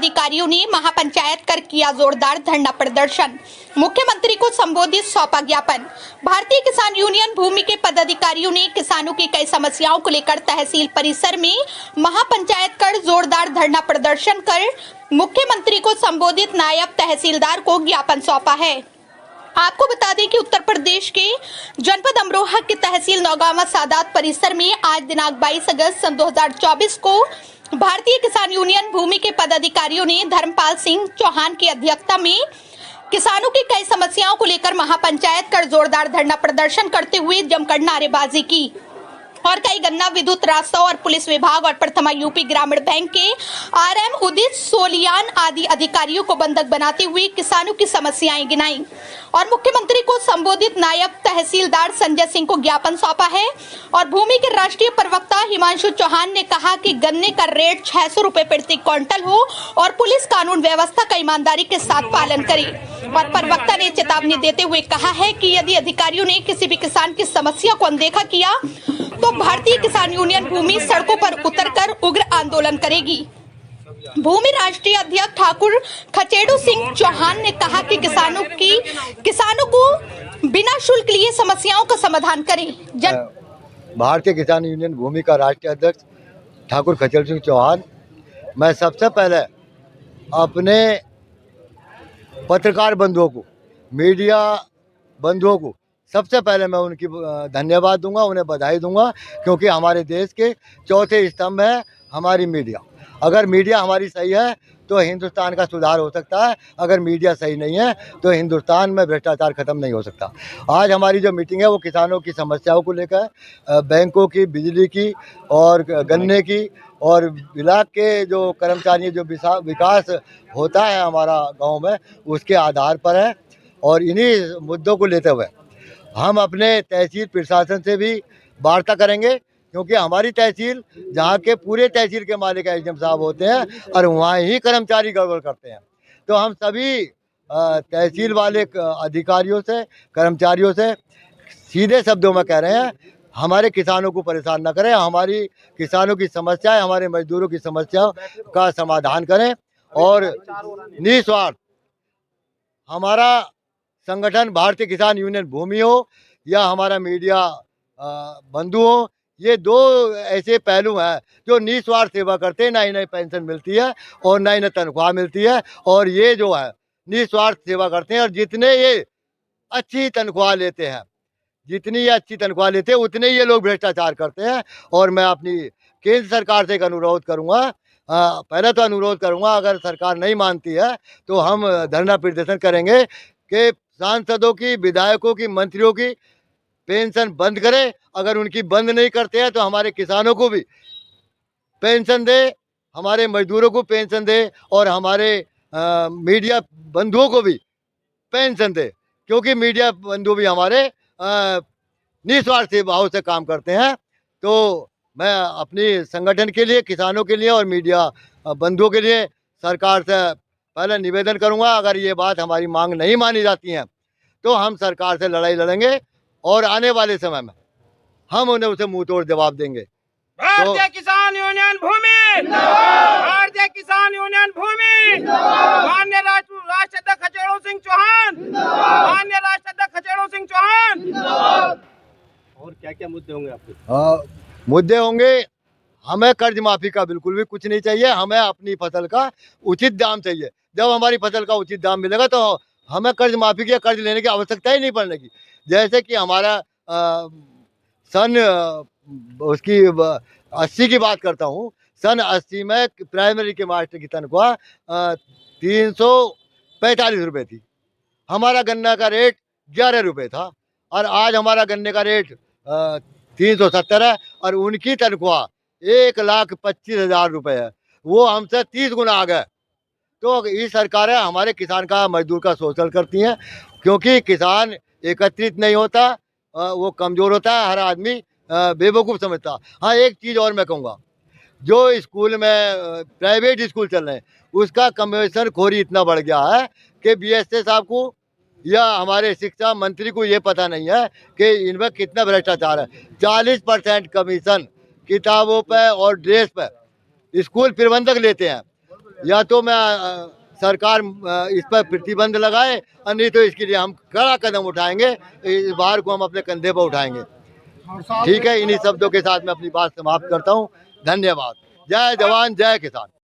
पदाधिकारियों ने महापंचायत कर किया जोरदार धरना प्रदर्शन। मुख्यमंत्री को संबोधित सौंपा ज्ञापन। भारतीय किसान यूनियन भूमि के पदाधिकारियों ने किसानों की कई समस्याओं को लेकर तहसील परिसर में महापंचायत कर जोरदार धरना प्रदर्शन कर मुख्यमंत्री को संबोधित नायब तहसीलदार को ज्ञापन सौंपा है। आपको बता दें कि उत्तर प्रदेश के जनपद अमरोहा के तहसील नौगावा सादात परिसर में आज दिनांक 22 अगस्त सन 2024 को भारतीय किसान यूनियन भूमि के पदाधिकारियों ने धर्मपाल सिंह चौहान की अध्यक्षता में किसानों की कई समस्याओं को लेकर महापंचायत कर जोरदार धरना प्रदर्शन करते हुए जमकर नारेबाजी की और कई गन्ना विद्युत रास्ता और पुलिस विभाग और प्रथमा यूपी ग्रामीण बैंक के आरएम उदित सोलियान आदि अधिकारियों को बंधक बनाते हुए किसानों की समस्याएं गिनाई और मुख्यमंत्री को संबोधित नायब तहसीलदार संजय सिंह को ज्ञापन सौंपा है। और भूमि के राष्ट्रीय प्रवक्ता हिमांशु चौहान ने कहा कि गन्ने का रेट 600 रुपए प्रति क्विंटल हो और पुलिस कानून व्यवस्था का ईमानदारी के साथ पालन करे। और प्रवक्ता ने चेतावनी देते हुए कहा है कि यदि अधिकारियों ने किसी भी किसान की समस्या को अनदेखा किया तो भारतीय किसान यूनियन भूमि सड़कों पर उतरकर उग्र आंदोलन करेगी। भूमि राष्ट्रीय अध्यक्ष ठाकुर खचेड़ू सिंह चौहान ने कहा कि किसानों को बिना शुल्क लिए समस्याओं का समाधान करें। भारतीय किसान यूनियन भूमि का राष्ट्रीय अध्यक्ष ठाकुर खचेड़ू सिंह चौहान, मैं सबसे पहले अपने पत्रकार बंधुओं को, मीडिया बंधुओं को सबसे पहले मैं उनकी धन्यवाद दूंगा, उन्हें बधाई दूंगा, क्योंकि हमारे देश के चौथे स्तंभ है हमारी मीडिया। अगर मीडिया हमारी सही है तो हिंदुस्तान का सुधार हो सकता है, अगर मीडिया सही नहीं है तो हिंदुस्तान में भ्रष्टाचार खत्म नहीं हो सकता। आज हमारी जो मीटिंग है वो किसानों की समस्याओं को लेकर, बैंकों की, बिजली की और गन्ने की और इलाके के जो कर्मचारी जो विकास होता है हमारा गाँव में, उसके आधार पर है। और इन्हीं मुद्दों को लेते हुए हम अपने तहसील प्रशासन से भी वार्ता करेंगे, क्योंकि हमारी तहसील जहाँ के पूरे तहसील के मालिक एसडीएम साहब होते हैं और वहाँ ही कर्मचारी गड़बड़ करते हैं। तो हम सभी तहसील वाले अधिकारियों से, कर्मचारियों से सीधे शब्दों में कह रहे हैं, हमारे किसानों को परेशान न करें, हमारी किसानों की समस्याएं, हमारे मजदूरों की समस्या का समाधान करें और निस्वार्थ हमारा संगठन भारतीय किसान यूनियन भूमि हो या हमारा मीडिया बंधु हो, ये दो ऐसे पहलू हैं जो निस्वार्थ सेवा करते हैं। ना इन्हें पेंशन मिलती है और ना इन्हें तनख्वाह मिलती है, और ये जो है निस्वार्थ सेवा करते हैं। और जितने ये अच्छी तनख्वाह लेते हैं, जितनी ये अच्छी तनख्वाह लेते हैं, उतने ये लोग भ्रष्टाचार करते हैं। और मैं अपनी केंद्र सरकार से एक अनुरोध करूँगा, पहले तो अनुरोध करूँगा, अगर सरकार नहीं मानती है तो हम धरना प्रदर्शन करेंगे कि सांसदों की, विधायकों की, मंत्रियों की पेंशन बंद करें। अगर उनकी बंद नहीं करते हैं तो हमारे किसानों को भी पेंशन दे, हमारे मजदूरों को पेंशन दे और हमारे मीडिया बंधुओं को भी पेंशन दे, क्योंकि मीडिया बंधु भी हमारे निस्वार्थ भाव से काम करते हैं। तो मैं अपनी संगठन के लिए, किसानों के लिए और मीडिया बंधुओं के लिए सरकार से पहले निवेदन करूंगा, अगर ये बात हमारी मांग नहीं मानी जाती है तो हम सरकार से लड़ाई लड़ेंगे और आने वाले समय में हम उन्हें उसे मुंह तोड़ जवाब देंगे। भारतीय किसान यूनियन भूमि, भारतीय किसान यूनियन भूमि, माननीय राष्ट्राध्यक्ष खचेड़ू सिंह चौहान, माननीय राष्ट्राध्यक्ष खचेड़ू सिंह चौहान। और क्या क्या मुद्दे होंगे आपके? मुद्दे होंगे, हमें कर्ज माफी का बिल्कुल भी कुछ नहीं चाहिए, हमें अपनी फसल का उचित दाम चाहिए। जब हमारी फसल का उचित दाम मिलेगा तो हमें कर्ज माफी की, कर्ज लेने की आवश्यकता ही नहीं पड़ने की। जैसे कि हमारा सन उसकी 80 की बात करता हूँ, सन 80 में प्राइमरी के मास्टर की तनख्वाह 345 रुपये थी। हमारा गन्ना का रेट 11 रुपये था और आज हमारा गन्ने का रेट 370 है और उनकी तनख्वाह 1,25,000 रुपये है। वो हमसे 30 गुना आ गए। तो ये सरकारें हमारे किसान का, मजदूर का शोषण करती हैं, क्योंकि किसान एकत्रित नहीं होता, वो कमज़ोर होता है, हर आदमी बेवकूफ़ समझता। हाँ, एक चीज़ और मैं कहूँगा, जो स्कूल में प्राइवेट स्कूल चल रहे हैं उसका कमीशन खोरी इतना बढ़ गया है कि बीएसए साहब को या हमारे शिक्षा मंत्री को ये पता नहीं है कि इनमें कितना भ्रष्टाचार है। 40% कमीशन किताबों पे और ड्रेस पे स्कूल प्रबंधक लेते हैं या तो मैं सरकार इस पर प्रतिबंध लगाए, और नहीं तो इसके लिए हम कड़ा कदम उठाएंगे। इस बार को हम अपने कंधे पर उठाएंगे। ठीक है, इन्हीं शब्दों के साथ मैं अपनी बात समाप्त करता हूँ। धन्यवाद। जय जवान जय किसान।